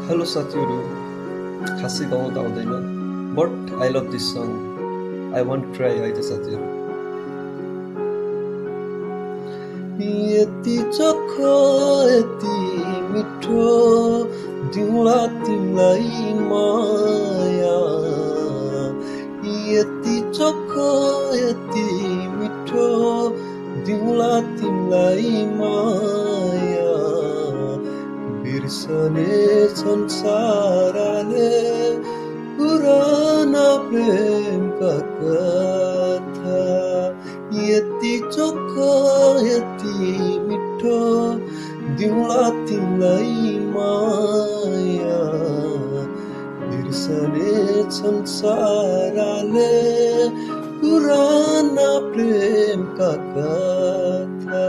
Hello साथीहरू, खासै गाउँ त आउँदैन but I love this song. I want try है त साथीहरू। यति चोखो यति मिठो दिउँला तिमीलाई माया, यति चोखो यति मिठो दिउँला तिमीलाई माया, बिर्सने संसारले पुराना प्रेमका कथा, यति चोखो यति मिठो दिउँला तिमीलाई माया, बिर्सने संसारले पुराना प्रेमका कथा।